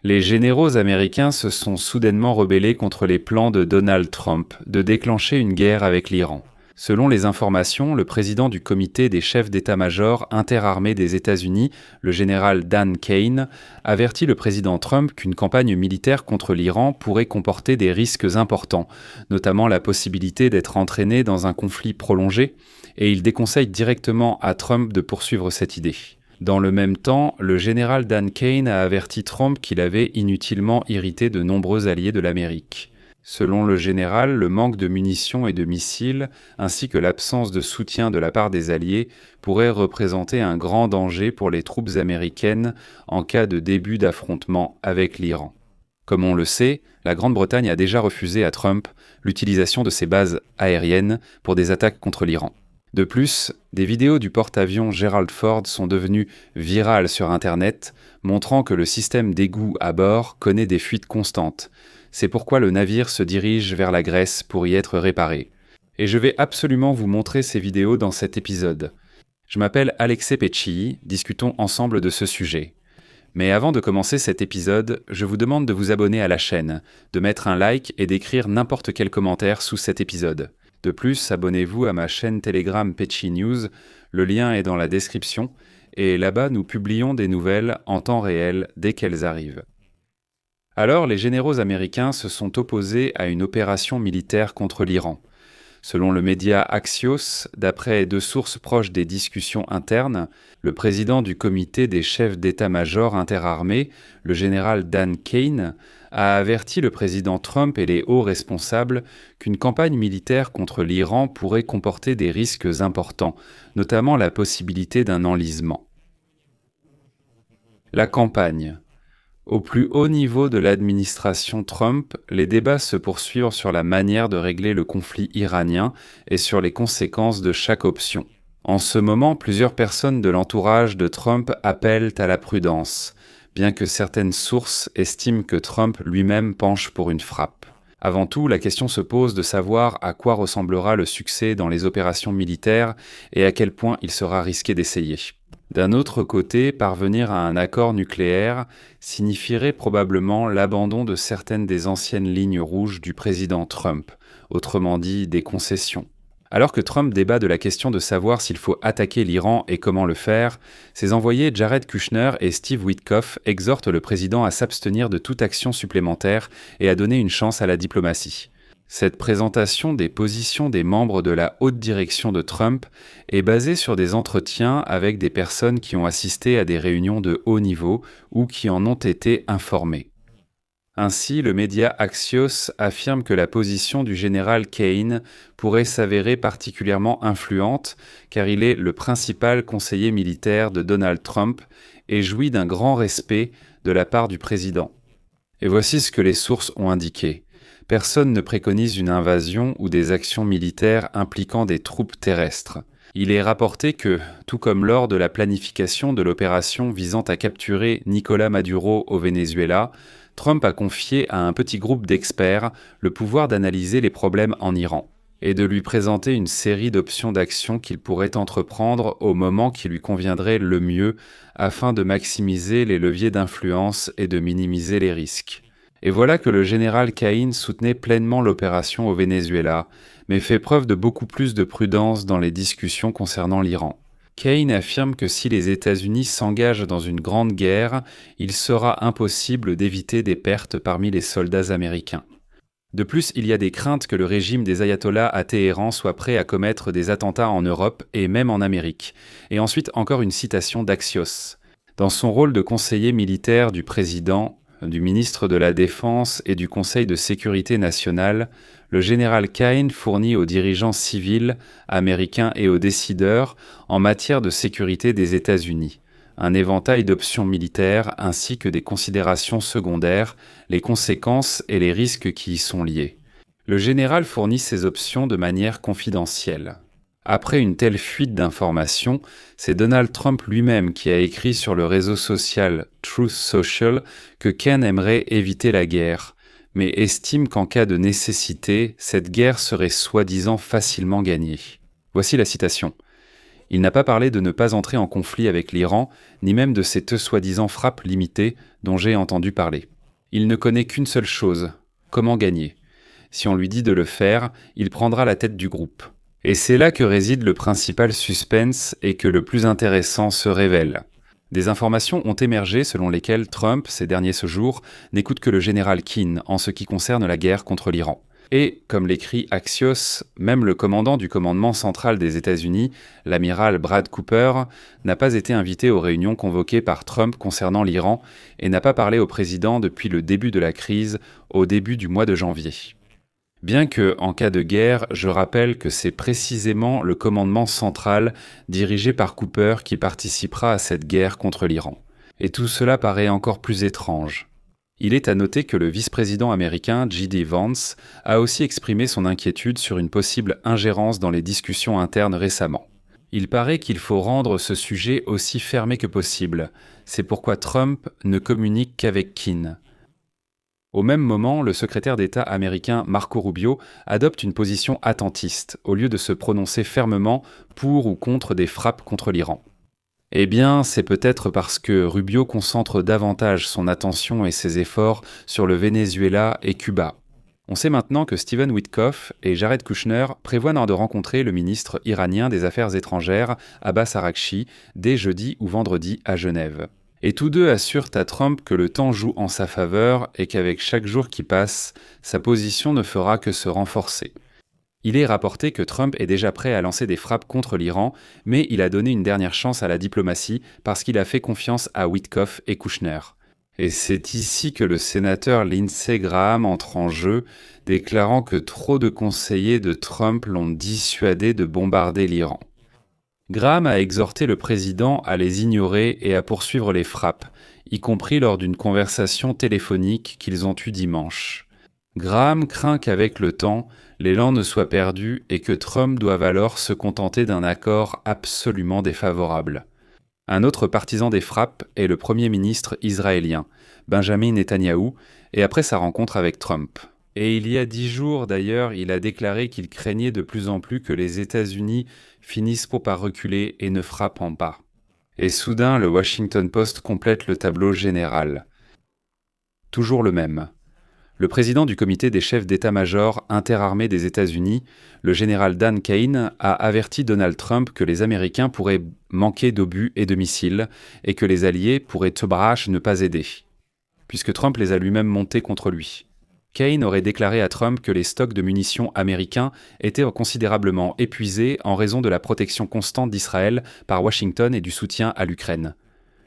Les généraux américains se sont soudainement rebellés contre les plans de Donald Trump de déclencher une guerre avec l'Iran. Selon les informations, le président du comité des chefs d'état-major interarmés des États-Unis, le général Dan Kane, avertit le président Trump qu'une campagne militaire contre l'Iran pourrait comporter des risques importants, notamment la possibilité d'être entraîné dans un conflit prolongé, et il déconseille directement à Trump de poursuivre cette idée. Dans le même temps, le général Dan Kane a averti Trump qu'il avait inutilement irrité de nombreux alliés de l'Amérique. Selon le général, le manque de munitions et de missiles, ainsi que l'absence de soutien de la part des Alliés, pourrait représenter un grand danger pour les troupes américaines en cas de début d'affrontement avec l'Iran. Comme on le sait, la Grande-Bretagne a déjà refusé à Trump l'utilisation de ses bases aériennes pour des attaques contre l'Iran. De plus, des vidéos du porte-avions Gerald Ford sont devenues virales sur Internet, montrant que le système d'égout à bord connaît des fuites constantes. C'est pourquoi le navire se dirige vers la Grèce pour y être réparé. Et je vais absolument vous montrer ces vidéos dans cet épisode. Je m'appelle Alexei Pecci, discutons ensemble de ce sujet. Mais avant de commencer cet épisode, je vous demande de vous abonner à la chaîne, de mettre un like et d'écrire n'importe quel commentaire sous cet épisode. De plus, abonnez-vous à ma chaîne Telegram Pecci News, le lien est dans la description, et là-bas nous publions des nouvelles en temps réel dès qu'elles arrivent. Alors, les généraux américains se sont opposés à une opération militaire contre l'Iran. Selon le média Axios, d'après deux sources proches des discussions internes, le président du comité des chefs d'état-major interarmés, le général Dan Kane, a averti le président Trump et les hauts responsables qu'une campagne militaire contre l'Iran pourrait comporter des risques importants, notamment la possibilité d'un enlisement. La campagne. Au plus haut niveau de l'administration Trump, les débats se poursuivent sur la manière de régler le conflit iranien et sur les conséquences de chaque option. En ce moment, plusieurs personnes de l'entourage de Trump appellent à la prudence, bien que certaines sources estiment que Trump lui-même penche pour une frappe. Avant tout, la question se pose de savoir à quoi ressemblera le succès dans les opérations militaires et à quel point il sera risqué d'essayer. D'un autre côté, parvenir à un accord nucléaire signifierait probablement l'abandon de certaines des anciennes lignes rouges du président Trump, autrement dit des concessions. Alors que Trump débat de la question de savoir s'il faut attaquer l'Iran et comment le faire, ses envoyés Jared Kushner et Steve Witkoff exhortent le président à s'abstenir de toute action supplémentaire et à donner une chance à la diplomatie. Cette présentation des positions des membres de la haute direction de Trump est basée sur des entretiens avec des personnes qui ont assisté à des réunions de haut niveau ou qui en ont été informées. Ainsi, le média Axios affirme que la position du général Kane pourrait s'avérer particulièrement influente car il est le principal conseiller militaire de Donald Trump et jouit d'un grand respect de la part du président. Et voici ce que les sources ont indiqué. Personne ne préconise une invasion ou des actions militaires impliquant des troupes terrestres. Il est rapporté que, tout comme lors de la planification de l'opération visant à capturer Nicolás Maduro au Venezuela, Trump a confié à un petit groupe d'experts le pouvoir d'analyser les problèmes en Iran et de lui présenter une série d'options d'action qu'il pourrait entreprendre au moment qui lui conviendrait le mieux afin de maximiser les leviers d'influence et de minimiser les risques. Et voilà que le général Kane soutenait pleinement l'opération au Venezuela, mais fait preuve de beaucoup plus de prudence dans les discussions concernant l'Iran. Kane affirme que si les États-Unis s'engagent dans une grande guerre, il sera impossible d'éviter des pertes parmi les soldats américains. De plus, il y a des craintes que le régime des ayatollahs à Téhéran soit prêt à commettre des attentats en Europe et même en Amérique. Et ensuite, encore une citation d'Axios. Dans son rôle de conseiller militaire du président, du ministre de la Défense et du Conseil de sécurité nationale, le général Kane fournit aux dirigeants civils, américains et aux décideurs en matière de sécurité des États-Unis un éventail d'options militaires ainsi que des considérations secondaires, les conséquences et les risques qui y sont liés. Le général fournit ces options de manière confidentielle. Après une telle fuite d'informations, c'est Donald Trump lui-même qui a écrit sur le réseau social Truth Social que Kane aimerait éviter la guerre, mais estime qu'en cas de nécessité, cette guerre serait soi-disant facilement gagnée. Voici la citation. Il n'a pas parlé de ne pas entrer en conflit avec l'Iran, ni même de cette soi-disant frappe limitée dont j'ai entendu parler. Il ne connaît qu'une seule chose, comment gagner. Si on lui dit de le faire, il prendra la tête du groupe. Et c'est là que réside le principal suspense et que le plus intéressant se révèle. Des informations ont émergé selon lesquelles Trump, ces derniers jours, n'écoute que le général Keane en ce qui concerne la guerre contre l'Iran. Et, comme l'écrit Axios, même le commandant du commandement central des États-Unis, l'amiral Brad Cooper, n'a pas été invité aux réunions convoquées par Trump concernant l'Iran et n'a pas parlé au président depuis le début de la crise, au début du mois de janvier. Bien que, en cas de guerre, je rappelle que c'est précisément le commandement central dirigé par Cooper qui participera à cette guerre contre l'Iran. Et tout cela paraît encore plus étrange. Il est à noter que le vice-président américain J.D. Vance a aussi exprimé son inquiétude sur une possible ingérence dans les discussions internes récemment. Il paraît qu'il faut rendre ce sujet aussi fermé que possible. C'est pourquoi Trump ne communique qu'avec Keane. Au même moment, le secrétaire d'État américain Marco Rubio adopte une position attentiste, au lieu de se prononcer fermement pour ou contre des frappes contre l'Iran. Eh bien, c'est peut-être parce que Rubio concentre davantage son attention et ses efforts sur le Venezuela et Cuba. On sait maintenant que Stephen Witkoff et Jared Kushner prévoient de rencontrer le ministre iranien des Affaires étrangères, Abbas Araghchi, dès jeudi ou vendredi à Genève. Et tous deux assurent à Trump que le temps joue en sa faveur et qu'avec chaque jour qui passe, sa position ne fera que se renforcer. Il est rapporté que Trump est déjà prêt à lancer des frappes contre l'Iran, mais il a donné une dernière chance à la diplomatie parce qu'il a fait confiance à Witkoff et Kushner. Et c'est ici que le sénateur Lindsey Graham entre en jeu, déclarant que trop de conseillers de Trump l'ont dissuadé de bombarder l'Iran. Graham a exhorté le président à les ignorer et à poursuivre les frappes, y compris lors d'une conversation téléphonique qu'ils ont eue dimanche. Graham craint qu'avec le temps, l'élan ne soit perdu et que Trump doive alors se contenter d'un accord absolument défavorable. Un autre partisan des frappes est le Premier ministre israélien, Benjamin Netanyahou, et après sa rencontre avec Trump. Et il y a 10 jours d'ailleurs, il a déclaré qu'il craignait de plus en plus que les États-Unis finissent par reculer et ne frappent pas. Et soudain, le Washington Post complète le tableau général. Toujours le même. Le président du comité des chefs d'état-major interarmés des États-Unis, le général Dan Kane, a averti Donald Trump que les Américains pourraient manquer d'obus et de missiles et que les Alliés pourraient ne pas aider, puisque Trump les a lui-même montés contre lui. Kane aurait déclaré à Trump que les stocks de munitions américains étaient considérablement épuisés en raison de la protection constante d'Israël par Washington et du soutien à l'Ukraine.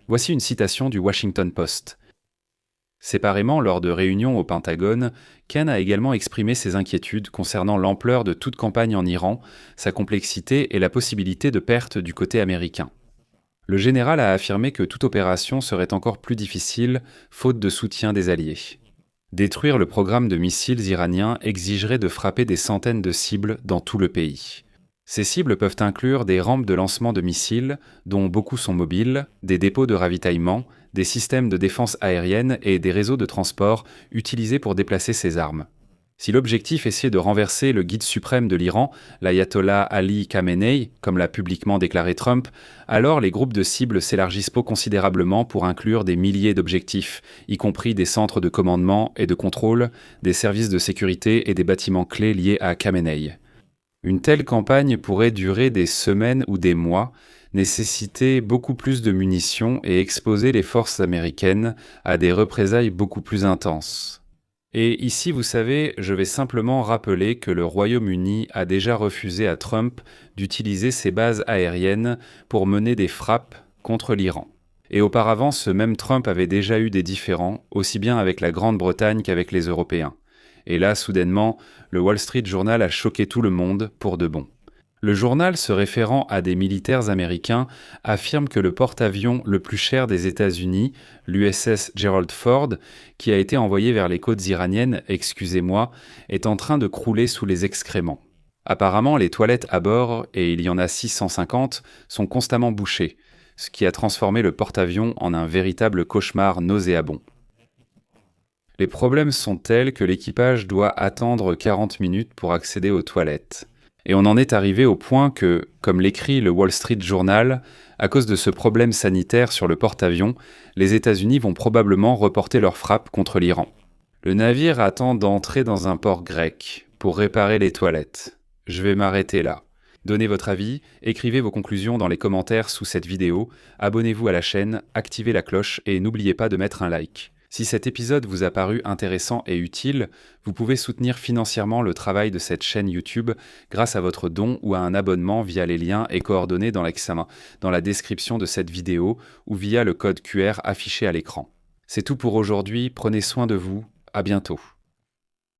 Voici une citation du Washington Post. Séparément, lors de réunions au Pentagone, Kane a également exprimé ses inquiétudes concernant l'ampleur de toute campagne en Iran, sa complexité et la possibilité de perte du côté américain. Le général a affirmé que toute opération serait encore plus difficile, faute de soutien des Alliés. Détruire le programme de missiles iranien exigerait de frapper des centaines de cibles dans tout le pays. Ces cibles peuvent inclure des rampes de lancement de missiles, dont beaucoup sont mobiles, des dépôts de ravitaillement, des systèmes de défense aérienne et des réseaux de transport utilisés pour déplacer ces armes. Si l'objectif essayait de renverser le guide suprême de l'Iran, l'ayatollah Ali Khamenei, comme l'a publiquement déclaré Trump, alors les groupes de cibles s'élargissent considérablement pour inclure des milliers d'objectifs, y compris des centres de commandement et de contrôle, des services de sécurité et des bâtiments clés liés à Khamenei. Une telle campagne pourrait durer des semaines ou des mois, nécessiter beaucoup plus de munitions et exposer les forces américaines à des représailles beaucoup plus intenses. Et ici, vous savez, je vais simplement rappeler que le Royaume-Uni a déjà refusé à Trump d'utiliser ses bases aériennes pour mener des frappes contre l'Iran. Et auparavant, ce même Trump avait déjà eu des différends, aussi bien avec la Grande-Bretagne qu'avec les Européens. Et là, soudainement, le Wall Street Journal a choqué tout le monde pour de bon. Le journal, se référant à des militaires américains, affirme que le porte-avions le plus cher des États-Unis, l'USS Gerald Ford, qui a été envoyé vers les côtes iraniennes, est en train de crouler sous les excréments. Apparemment, les toilettes à bord, et il y en a 650, sont constamment bouchées, ce qui a transformé le porte-avions en un véritable cauchemar nauséabond. Les problèmes sont tels que l'équipage doit attendre 40 minutes pour accéder aux toilettes. Et on en est arrivé au point que, comme l'écrit le Wall Street Journal, à cause de ce problème sanitaire sur le porte-avions, les États-Unis vont probablement reporter leur frappe contre l'Iran. Le navire attend d'entrer dans un port grec pour réparer les toilettes. Je vais m'arrêter là. Donnez votre avis, écrivez vos conclusions dans les commentaires sous cette vidéo, abonnez-vous à la chaîne, activez la cloche et n'oubliez pas de mettre un like. Si cet épisode vous a paru intéressant et utile, vous pouvez soutenir financièrement le travail de cette chaîne YouTube grâce à votre don ou à un abonnement via les liens et coordonnées dans la description de cette vidéo ou via le code QR affiché à l'écran. C'est tout pour aujourd'hui, prenez soin de vous, à bientôt.